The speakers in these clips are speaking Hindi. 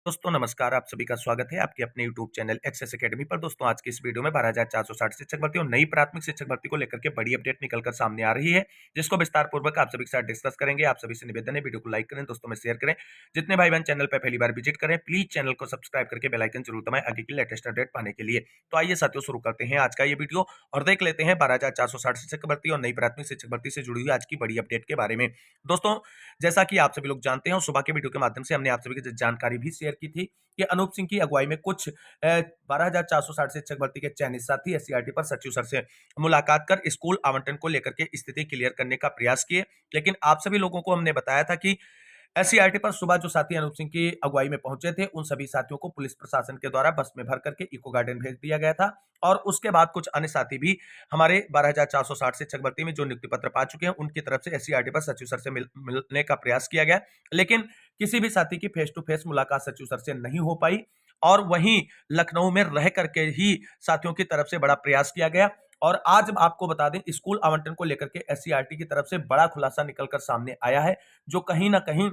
दोस्तों नमस्कार, आप सभी का स्वागत है आपके अपने यूट्यूब चैनल एक्सेस एकेडमी पर। दोस्तों आज की इस वीडियो में 12,460 शिक्षक भर्ती और नई प्राथमिक शिक्षक भर्ती को लेकर के बड़ी अपडेट निकलकर सामने आ रही है, जिसको विस्तार पूर्वक आप सभी के साथ डिस्कस करेंगे। आप सभी से निवेदन है वीडियो को लाइक करें, दोस्तों में शेयर करें। जितने भाई बहन चैनल पर पहली बार विजिट करें प्लीज चैनल को सब्सक्राइब करके बेल आइकन जरूर दबाएं आगे की लेटेस्ट अपडेट पाने के लिए। तो आइए साथियों शुरू करते हैं आज का ये वीडियो और देख लेते हैं 12,460 शिक्षक भर्ती और नई प्राथमिक शिक्षक भर्ती से जुड़ी हुई आज की बड़ी अपडेट के बारे में। दोस्तों जैसा कि आप सभी लोग जानते हैं और सुबह के वीडियो के माध्यम से हमने आप सभी की जानकारी भी शेयर की थी कि अनूप सिंह की अगुवाई में कुछ 12,460 शिक्षक भर्ती के चयनित साथी एससीईआरटी पर सचिव सर से मुलाकात कर स्कूल आवंटन को लेकर के स्थिति क्लियर करने का प्रयास किए। लेकिन आप सभी लोगों को हमने बताया था कि एससीईआरटी पर सुबह जो साथी अनूप सिंह की अगुवाई में पहुंचे थे उन सभी साथियों को पुलिस प्रशासन के द्वारा बस में भर करके इको गार्डन भेज दिया गया था और उसके बाद कुछ अन्य साथी भी हमारे 12,460 शिक्षक भर्ती में जो नियुक्ति पत्र पा चुके हैं उनकी तरफ से एससीईआरटी पर सचिव सर से मिलने का प्रयास किया गया। लेकिन किसी भी साथी की फेस टू फेस मुलाकात सचिव सर से नहीं हो पाई और वहीं लखनऊ में रह करके ही साथियों की तरफ से बड़ा प्रयास किया गया। और आज आपको बता दें स्कूल आवंटन को लेकर के एससीईआरटी की तरफ से बड़ा खुलासा निकलकर सामने आया है, जो कहीं ना कहीं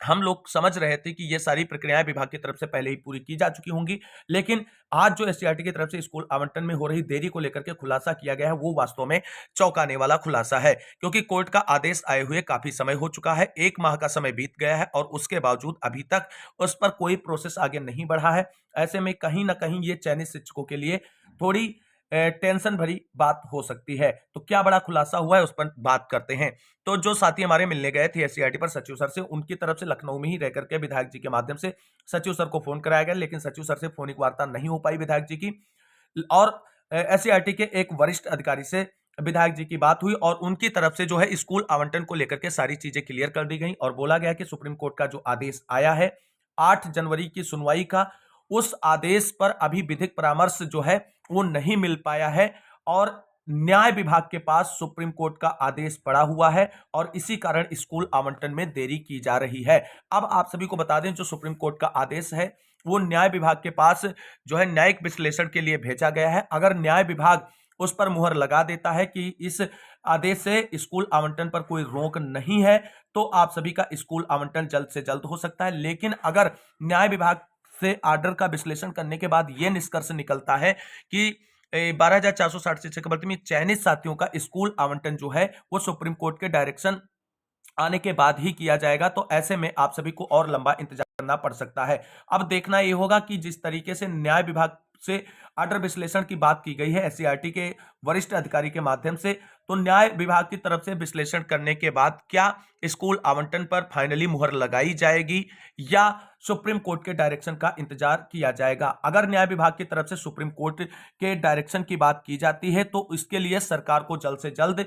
हम लोग समझ रहे थे कि ये सारी प्रक्रियाएं विभाग की तरफ से पहले ही पूरी की जा चुकी होंगी। लेकिन आज जो एससीईआरटी की तरफ से स्कूल आवंटन में हो रही देरी को लेकर के खुलासा किया गया है वो वास्तव में चौंकाने वाला खुलासा है, क्योंकि कोर्ट का आदेश आए हुए काफी समय हो चुका है, 1 माह का समय बीत गया है और उसके बावजूद अभी तक उस पर कोई प्रोसेस आगे नहीं बढ़ा है। ऐसे में कहीं ना कहीं ये चयनित शिक्षकों के लिए थोड़ी टेंशन भरी बात हो सकती है। तो क्या बड़ा खुलासा हुआ है उस पर बात करते हैं। तो जो साथी हमारे मिलने गए थे एससीईआरटी पर सचिव सर से, उनकी तरफ से लखनऊ में ही रह करके विधायक जी के माध्यम से सचिव सर को फोन कराया गया, लेकिन सचिव सर से फोनिक वार्ता नहीं हो पाई विधायक जी की। और एससीईआरटी के एक वरिष्ठ अधिकारी से विधायक जी की बात हुई और उनकी तरफ से जो है स्कूल आवंटन को लेकर के सारी चीजें क्लियर कर दी गई और बोला गया कि सुप्रीम कोर्ट का जो आदेश आया है 8 जनवरी की सुनवाई का, उस आदेश पर अभी विधिक परामर्श जो है वो नहीं मिल पाया है और न्याय विभाग के पास सुप्रीम कोर्ट का आदेश पड़ा हुआ है और इसी कारण स्कूल आवंटन में देरी की जा रही है। अब आप सभी को बता दें जो सुप्रीम कोर्ट का आदेश है वो न्याय विभाग के पास जो है न्यायिक विश्लेषण के लिए भेजा गया है। अगर न्याय विभाग उस पर मुहर लगा देता है कि इस आदेश से स्कूल आवंटन पर कोई रोक नहीं है तो आप सभी का स्कूल आवंटन जल्द से जल्द हो सकता है। लेकिन अगर न्याय विभाग से आर्डर का विश्लेषण करने के बाद यह निष्कर्ष निकलता है कि 12,460 शिक्षक भर्ती में चयनित साथियों का स्कूल आवंटन जो है वो सुप्रीम कोर्ट के डायरेक्शन आने के बाद ही किया जाएगा, तो ऐसे में आप सभी को और लंबा इंतजार करना पड़ सकता है। अब देखना यह होगा कि जिस तरीके से न्याय विभाग से आर्डर विश्लेषण की बात की गई है एससीईआरटी के वरिष्ठ अधिकारी के माध्यम से, तो न्याय विभाग की तरफ से विश्लेषण करने के बाद क्या स्कूल आवंटन पर फाइनली मुहर लगाई जाएगी या सुप्रीम कोर्ट के डायरेक्शन का इंतजार किया जाएगा। अगर न्याय विभाग की तरफ से सुप्रीम कोर्ट के डायरेक्शन की बात की जाती है तो इसके लिए सरकार को जल्द से जल्द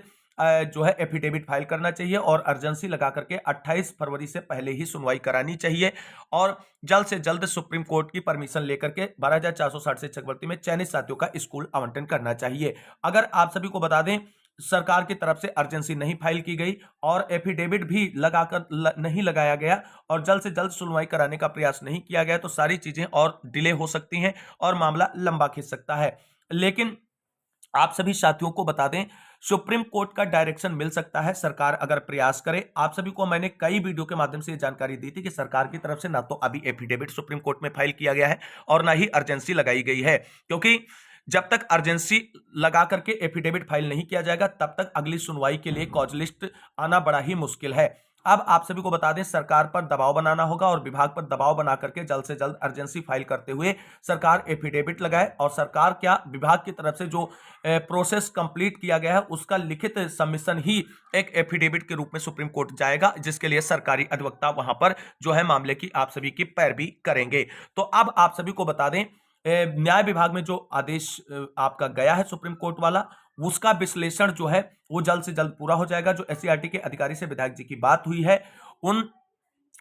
जो है एफिडेविट फाइल करना चाहिए और अर्जेंसी लगा करके 28 फरवरी से पहले ही सुनवाई करानी चाहिए और जल्द से जल्द सुप्रीम कोर्ट की परमिशन लेकर के 12,460 शिक्षक भर्ती में चयनित साथियों का स्कूल आवंटन करना चाहिए। अगर आप सभी को बता दें सरकार की तरफ से अर्जेंसी नहीं फाइल की गई और एफिडेविट भी लगाकर नहीं लगाया गया और जल्द से जल्द सुनवाई कराने का प्रयास नहीं किया गया तो सारी चीजें और डिले हो सकती हैं और मामला लंबा खिंच सकता है। लेकिन आप सभी साथियों को बता दें सुप्रीम कोर्ट का डायरेक्शन मिल सकता है सरकार अगर प्रयास करे। आप सभी को मैंने कई वीडियो के माध्यम से जानकारी दी थी कि सरकार की तरफ से ना तो अभी एफिडेविट सुप्रीम कोर्ट में फाइल किया गया है और ना ही अर्जेंसी लगाई गई है, क्योंकि जब तक अर्जेंसी लगा करके एफिडेविट फाइल नहीं किया जाएगा तब तक अगली सुनवाई के लिए कॉज लिस्ट आना बड़ा ही मुश्किल है। अब आप सभी को बता दें सरकार पर दबाव बनाना होगा और विभाग पर दबाव बना करके जल्द से जल्द अर्जेंसी फाइल करते हुए सरकार एफिडेविट लगाए और सरकार क्या विभाग की तरफ से जो प्रोसेस कंप्लीट किया गया है उसका लिखित सबमिशन ही एक एफिडेविट के रूप में सुप्रीम कोर्ट जाएगा, जिसके लिए सरकारी अधिवक्ता वहां पर जो है मामले की आप सभी की पैरवी करेंगे। तो अब आप सभी को बता दें न्याय विभाग में जो आदेश आपका गया है सुप्रीम कोर्ट वाला उसका विश्लेषण जो है वो जल्द से जल्द पूरा हो जाएगा। जो एससीईआरटी के अधिकारी से विधायक जी की बात हुई है उन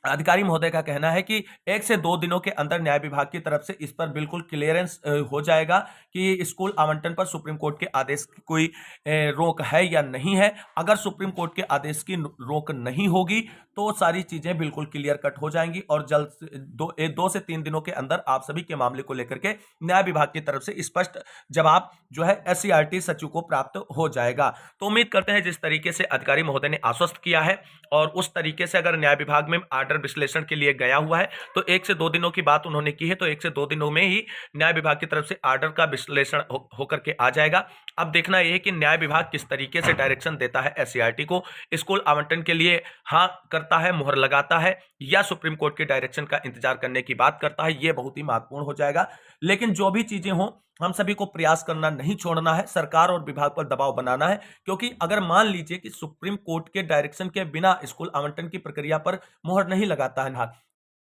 अधिकारी महोदय का कहना है कि 1 से 2 दिनों के अंदर न्याय विभाग की तरफ से इस पर बिल्कुल क्लियरेंस हो जाएगा कि स्कूल आवंटन पर सुप्रीम कोर्ट के आदेश की कोई रोक है या नहीं है। अगर सुप्रीम कोर्ट के आदेश की रोक नहीं होगी तो सारी चीजें बिल्कुल क्लियर कट हो जाएंगी और जल्द से 2 से 3 दिनों के अंदर आप सभी के मामले को लेकर के न्याय विभाग की तरफ से स्पष्ट जवाब जो है एससीईआरटी सचिव को प्राप्त हो जाएगा। तो उम्मीद करते हैं जिस तरीके से अधिकारी महोदय ने आश्वस्त किया है और उस तरीके से अगर न्याय विभाग में आर्डर विश्लेषण के लिए गया हुआ है तो 1 से 2 दिनों की बात उन्होंने की है, तो 1 से 2 दिनों में ही न्याय विभाग की तरफ से आर्डर का विश्लेषण होकर के आ जाएगा। अब देखना यह है कि न्याय विभाग किस तरीके से डायरेक्शन देता है एससीईआरटी को, स्कूल आवंटन के लिए हाँ करता है, मुहर लगाता है, या सुप्रीम कोर्ट के डायरेक्शन का इंतजार करने की बात करता है। यह बहुत ही महत्वपूर्ण हो जाएगा। लेकिन जो भी चीजें हों, हम सभी को प्रयास करना नहीं छोड़ना है, सरकार और विभाग पर दबाव बनाना है, क्योंकि अगर मान लीजिए कि सुप्रीम कोर्ट के डायरेक्शन के बिना स्कूल आवंटन की प्रक्रिया पर मुहर नहीं लगाता है ना,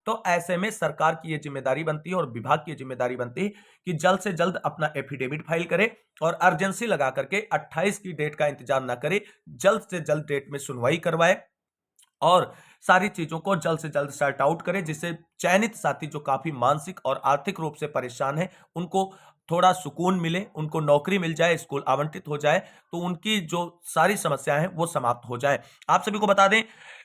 तो ऐसे में सरकार की यह जिम्मेदारी बनती है और विभाग की जिम्मेदारी बनती है कि जल्द से जल्द अपना एफिडेविट फाइल करे और अर्जेंसी लगा करके 28 की डेट का इंतजार ना करे, जल्द से जल्द डेट में सुनवाई करवाए और सारी चीजों को जल्द से जल्द सॉर्ट आउट करें, जिससे चयनित साथी जो काफी मानसिक और आर्थिक रूप से परेशान है उनको थोड़ा सुकून मिले, उनको नौकरी मिल जाए, स्कूल आवंटित हो जाए, तो उनकी जो सारी समस्याएं हैं वो समाप्त हो जाए। आप सभी को बता दें,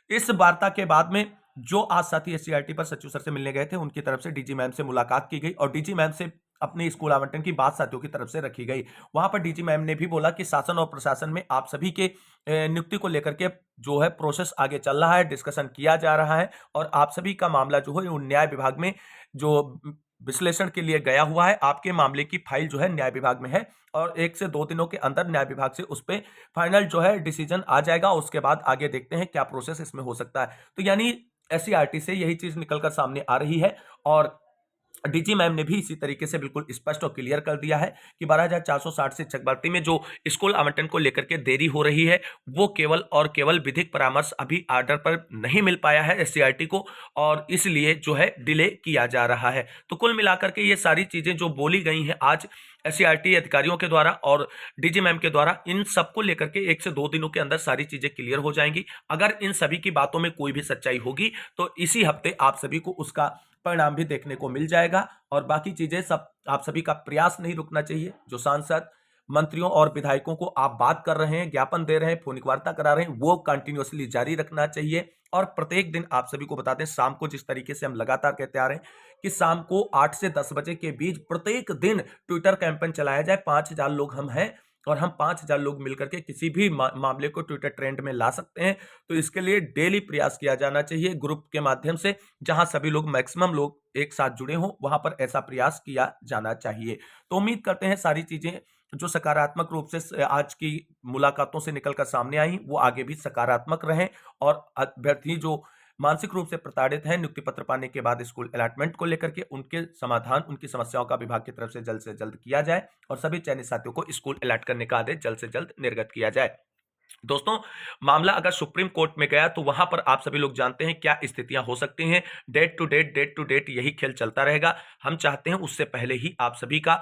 इस वार्ता के बाद में जो आज साथी एससीईआरटी पर सचिव सर से मिलने गए थे उनकी तरफ से डीजी मैम से मुलाकात की गई और डीजी मैम से अपने स्कूल आवंटन की बात साथियों की तरफ से रखी गई। वहां पर डीजी मैम ने भी बोला कि शासन और प्रशासन में आप सभी के नियुक्ति को लेकर के जो है प्रोसेस आगे चल रहा है, डिस्कशन किया जा रहा है और आप सभी का मामला जो है न्याय विभाग में जो विश्लेषण के लिए गया हुआ है, आपके मामले की फाइल जो है न्याय विभाग में है और 1 से 2 दिनों के अंदर न्याय विभाग से उस पर फाइनल जो है डिसीजन आ जाएगा। उसके बाद आगे देखते हैं क्या प्रोसेस इसमें हो सकता है। तो यानी एससीईआरटी से यही चीज निकलकर सामने आ रही है और डीजी मैम ने भी इसी तरीके से बिल्कुल स्पष्ट और क्लियर कर दिया है कि 12,460 शिक्षक भर्ती में जो स्कूल आवंटन को लेकर के देरी हो रही है वो केवल और केवल विधिक परामर्श अभी आर्डर पर नहीं मिल पाया है एससीईआरटी को और इसलिए जो है डिले किया जा रहा है। तो कुल मिलाकर के ये सारी चीजें जो बोली गई हैं आज एससीईआरटी अधिकारियों के द्वारा और डीजी मैम के द्वारा, इन सबको लेकर के 1 से 2 दिनों के अंदर सारी चीजें क्लियर हो जाएंगी। अगर इन सभी की बातों में कोई भी सच्चाई होगी तो इसी हफ्ते आप सभी को उसका परिणाम भी देखने को मिल जाएगा और बाकी चीजें सब आप सभी का प्रयास नहीं रुकना चाहिए। जो सांसद, मंत्रियों और विधायकों को आप बात कर रहे हैं, ज्ञापन दे रहे हैं, फोनिक वार्ता करा रहे हैं, वो कंटिन्यूअसली जारी रखना चाहिए और प्रत्येक दिन आप सभी को बताते हैं शाम को, जिस तरीके से हम लगातार कहते आ रहे हैं कि शाम को 8 से 10 बजे के बीच प्रत्येक दिन ट्विटर कैंपेन चलाया जाए। 5,000 लोग हम हैं और हम 5,000 लोग मिलकर के किसी भी मामले को ट्विटर ट्रेंड में ला सकते हैं। तो इसके लिए डेली प्रयास किया जाना चाहिए ग्रुप के माध्यम से, जहां सभी लोग, मैक्सिमम लोग एक साथ जुड़े हों, वहां पर ऐसा प्रयास किया जाना चाहिए। तो उम्मीद करते हैं सारी चीजें जो सकारात्मक रूप से आज की मुलाकातों से निकलकर सामने आई वो आगे भी सकारात्मक रहें और अभ्यर्थी जो मानसिक रूप से प्रताड़ित हैं नियुक्ति पत्र पाने के बाद स्कूल अलॉटमेंट को लेकर के, उनके समाधान, उनकी समस्याओं का विभाग की तरफ से जल्द किया जाए और सभी चयनित साथियों को स्कूल अलॉट करने का आदेश जल्द से जल्द निर्गत किया जाए। दोस्तों, मामला अगर सुप्रीम कोर्ट में गया तो वहां पर आप सभी लोग जानते हैं क्या स्थितियां हो सकती हैं। डेट टू डेट यही खेल चलता रहेगा। हम चाहते हैं उससे पहले ही आप सभी का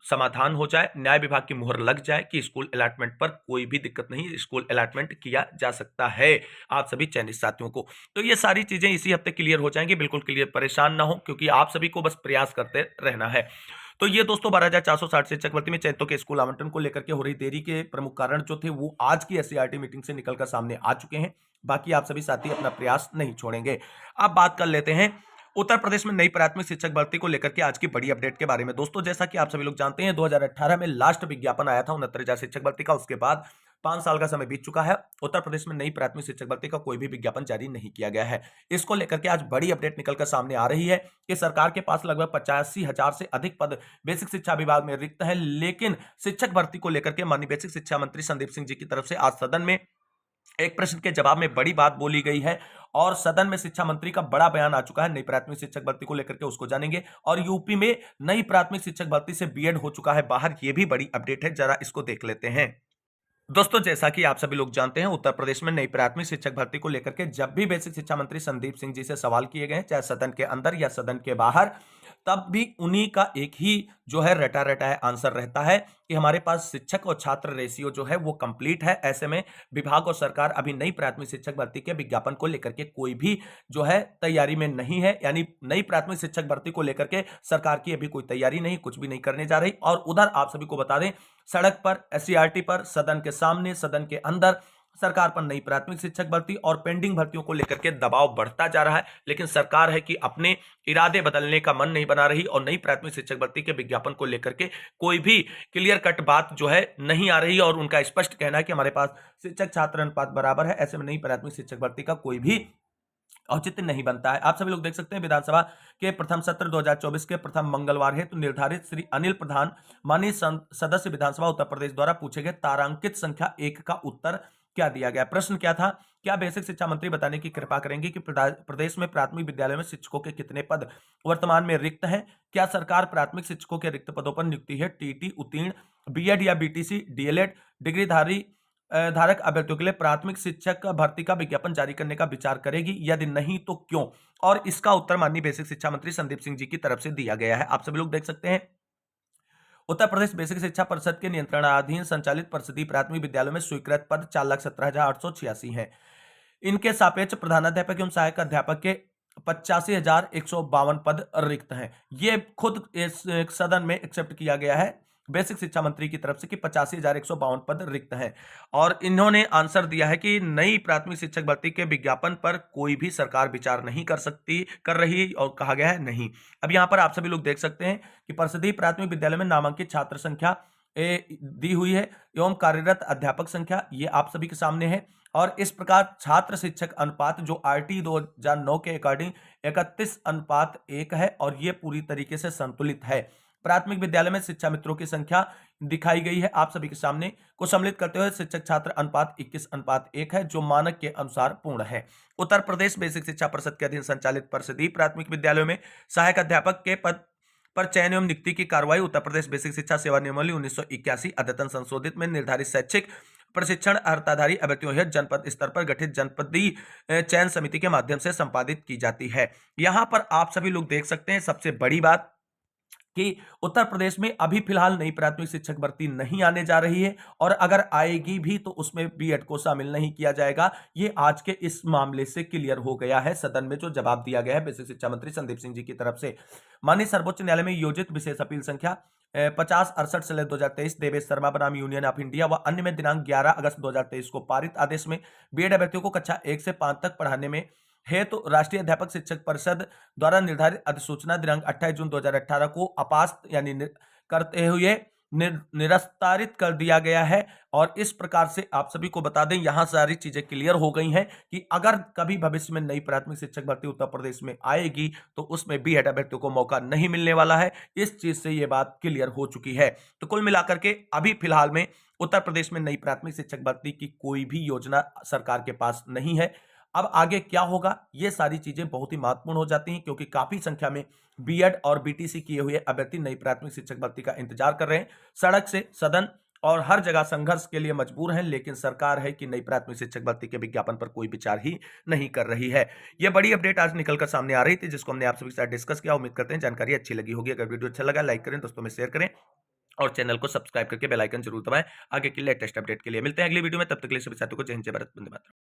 समाधान हो जाए, न्याय विभाग की मुहर लग जाए कि स्कूल अलॉटमेंट पर कोई भी दिक्कत नहीं, स्कूल अलॉटमेंट किया जा सकता है आप सभी चयनित साथियों को। तो ये सारी चीजें इसी हफ्ते क्लियर हो जाएंगी, बिल्कुल क्लियर, परेशान ना हो, क्योंकि आप सभी को बस प्रयास करते रहना है। तो ये दोस्तों 12,460 शिक्षक भर्ती में चयनितों के स्कूल आवंटन को लेकर के हो रही देरी के प्रमुख कारण जो थे वो आज की एससीईआरटी मीटिंग से निकलकर सामने आ चुके हैं। बाकी आप सभी साथी अपना प्रयास नहीं छोड़ेंगे। अब बात कर लेते हैं उत्तर प्रदेश में नई प्राथमिक शिक्षक भर्ती को लेकर के आज की बड़ी अपडेट के बारे में। दोस्तों, जैसा कि आप सभी लोग जानते हैं 2018 में लास्ट विज्ञापन आया था 69,000 शिक्षक भर्ती का। उसके बाद 5 साल का समय बीत चुका है, उत्तर प्रदेश में नई प्राथमिक शिक्षक भर्ती का कोई भी विज्ञापन जारी नहीं किया गया है। इसको लेकर के आज बड़ी अपडेट निकलकर सामने आ रही है कि सरकार के पास लगभग 85,000 से अधिक पद बेसिक शिक्षा विभाग में रिक्त है, लेकिन शिक्षक भर्ती को लेकर के माननीय बेसिक शिक्षा मंत्री संदीप सिंह जी की तरफ से आज सदन में एक प्रश्न के जवाब में बड़ी बात बोली गई है और सदन में शिक्षा मंत्री का बड़ा बयान आ चुका है। नई प्राथमिक शिक्षक भर्ती को लेकर के उसको जानेंगे और यूपी में नई प्राथमिक शिक्षक भर्ती से बीएड हो चुका है बाहर, ये भी बड़ी अपडेट है, जरा इसको देख लेते हैं। दोस्तों, जैसा कि आप सभी लोग जानते हैं उत्तर प्रदेश में नई प्राथमिक शिक्षक भर्ती को लेकर के जब भी बेसिक शिक्षा मंत्री संदीप सिंह जी से सवाल किए गए, चाहे सदन के अंदर या सदन के बाहर, तब भी उन्हीं का एक ही जो है रटा रटा है आंसर रहता है कि हमारे पास शिक्षक और छात्र रेशियो जो है वो कंप्लीट है। ऐसे में विभाग और सरकार अभी नई प्राथमिक शिक्षक भर्ती के विज्ञापन को लेकर के कोई भी जो है तैयारी में नहीं है, यानी नई प्राथमिक शिक्षक भर्ती को लेकर के सरकार की अभी कोई तैयारी नहीं, कुछ भी नहीं करने जा रही। और उधर आप सभी को बता दें, सड़क पर, एससीईआरटी पर, सदन के सामने, सदन के अंदर सरकार पर नई प्राथमिक शिक्षक भर्ती और पेंडिंग भर्तियों को लेकर के दबाव बढ़ता जा रहा है, लेकिन सरकार है कि अपने इरादे बदलने का मन नहीं बना रही और नई प्राथमिक शिक्षक भर्ती के विज्ञापन को लेकर के कोई भी क्लियर कट बात जो है नहीं आ रही और उनका स्पष्ट कहना है कि हमारे पास शिक्षक छात्र अनुपात बराबर है। ऐसे में नई प्राथमिक शिक्षक भर्ती का कोई भी औचित्य नहीं बनता है। आप सभी लोग देख सकते हैं विधानसभा के प्रथम सत्र 2024 के प्रथम मंगलवार हेतु निर्धारित श्री अनिल प्रधान माननीय सदस्य विधानसभा उत्तर प्रदेश द्वारा पूछे गए तारांकित संख्या 1 का उत्तर क्या दिया गया। प्रश्न क्या था, क्या बेसिक शिक्षा मंत्री बताने की कृपा करेंगे कि प्रदेश में प्राथमिक विद्यालय में शिक्षकों के कितने पद वर्तमान में रिक्त हैं? क्या सरकार प्राथमिक शिक्षकों के रिक्त पदों पर नियुक्ति है टीटी उत्तीर्ण, बीएड या बीटीसी, डीएलएड डिग्रीधारी धारक अभ्यर्थियों के लिए प्राथमिक शिक्षक भर्ती का विज्ञापन जारी करने का विचार करेगी? यदि नहीं तो क्यों? और इसका उत्तर माननीय बेसिक शिक्षा मंत्री संदीप सिंह जी की तरफ से दिया गया है। आप सभी लोग देख सकते हैं उत्तर प्रदेश बेसिक शिक्षा परिषद के नियंत्रणाधीन संचालित परिषदीय प्राथमिक विद्यालयों में स्वीकृत पद 4,17,886 हैं। इनके सापेक्ष प्रधानाध्यापक एवं सहायक अध्यापक के 85,152 पद रिक्त हैं। ये खुद इस सदन में एक्सेप्ट किया गया है बेसिक शिक्षा मंत्री की तरफ से कि 85,152 पद रिक्त हैं और इन्होंने आंसर दिया है कि नई प्राथमिक शिक्षक भर्ती के विज्ञापन पर कोई भी सरकार विचार नहीं कर रही और कहा गया है नहीं। अब यहाँ पर आप सभी लोग देख सकते हैं कि परिषदीय प्राथमिक विद्यालय में नामांकित छात्र संख्या दी हुई है एवं कार्यरत अध्यापक संख्या ये आप सभी के सामने है और इस प्रकार छात्र शिक्षक अनुपात जो आरटी 2009 के अकॉर्डिंग 31:1 है और ये पूरी तरीके से संतुलित है। प्राथमिक विद्यालय में शिक्षा मित्रों की संख्या दिखाई गई है आप सभी के सामने को सम्मिलित करते हुए शिक्षक छात्र अनुपात 21:1 है जो मानक के अनुसार पूर्ण है। उत्तर प्रदेश बेसिक शिक्षा परिषद के अधीन संचालित परिषदीय प्राथमिक विद्यालयों में सहायक अध्यापक के पद पर चयन एवं नियुक्ति की कार्रवाई उत्तर प्रदेश बेसिक शिक्षा सेवा नियमावली 1981 अद्यतन संशोधित में निर्धारित शैक्षिक प्रशिक्षण अर्हताधारी अभ्यर्थियों हेतु जनपद स्तर पर गठित जनपदीय चयन समिति के माध्यम से संपादित की जाती है। यहाँ पर आप सभी लोग देख सकते हैं सबसे बड़ी बात कि उत्तर प्रदेश में अभी फिलहाल नई प्राथमिक शिक्षक भर्ती नहीं आने जा रही है और अगर आएगी भी तो उसमें बीएड को शामिल नहीं किया जाएगा। ये आज के इस मामले से क्लियर हो गया है सदन में जो जवाब दिया गया है बेसिक शिक्षा मंत्री संदीप सिंह जी की तरफ से। माननीय सर्वोच्च न्यायालय में योजित विशेष अपील संख्या 5068/2023 देवेश शर्मा बनाम यूनियन ऑफ इंडिया व अन्य में दिनांक 11 अगस्त 2023 को पारित आदेश में बीएड अभ्यर्थियों को कक्षा 1 से 5 तक पढ़ाने में हेतु राष्ट्रीय अध्यापक शिक्षक परिषद द्वारा निर्धारित अधिसूचना दिनांक 28 जून 2018 को अपास्त यानी करते हुए निरस्तारित कर दिया गया है। और इस प्रकार से आप सभी को बता दें यहां सारी चीजें क्लियर हो गई हैं कि अगर कभी भविष्य में नई प्राथमिक शिक्षक भर्ती उत्तर प्रदेश में आएगी तो उसमें बीएड अभ्यर्थियों को मौका नहीं मिलने वाला है। इस चीज से यह बात क्लियर हो चुकी है। तो कुल मिलाकर के अभी फिलहाल में उत्तर प्रदेश में नई प्राथमिक शिक्षक भर्ती की कोई भी योजना सरकार के पास नहीं है। अब आगे क्या होगा ये सारी चीजें बहुत ही महत्वपूर्ण हो जाती हैं क्योंकि काफी संख्या में बीएड और बीटीसी किए हुए अभ्यर्थी नई प्राथमिक शिक्षक भर्ती का इंतजार कर रहे हैं। सड़क से सदन और हर जगह संघर्ष के लिए मजबूर हैं, लेकिन सरकार है कि नई प्राथमिक शिक्षक भर्ती के विज्ञापन पर कोई विचार ही नहीं कर रही है। यह बड़ी अपडेट आज निकलकर सामने आ रही थी जिसको हमने आप सभी के साथ डिस्कस किया। उम्मीद करते हैं जानकारी अच्छी लगी होगी। अगर वीडियो अच्छा लगा लाइक करें, दोस्तों में शेयर करें और चैनल को सब्सक्राइब करके बेल आइकन जरूर दबाएं। आगे की लेटेस्ट अपडेट के लिए मिलते हैं अगली वीडियो में, तब तक के लिए सभी साथियों को जय हिंद जय भारत, वंदे मातरम।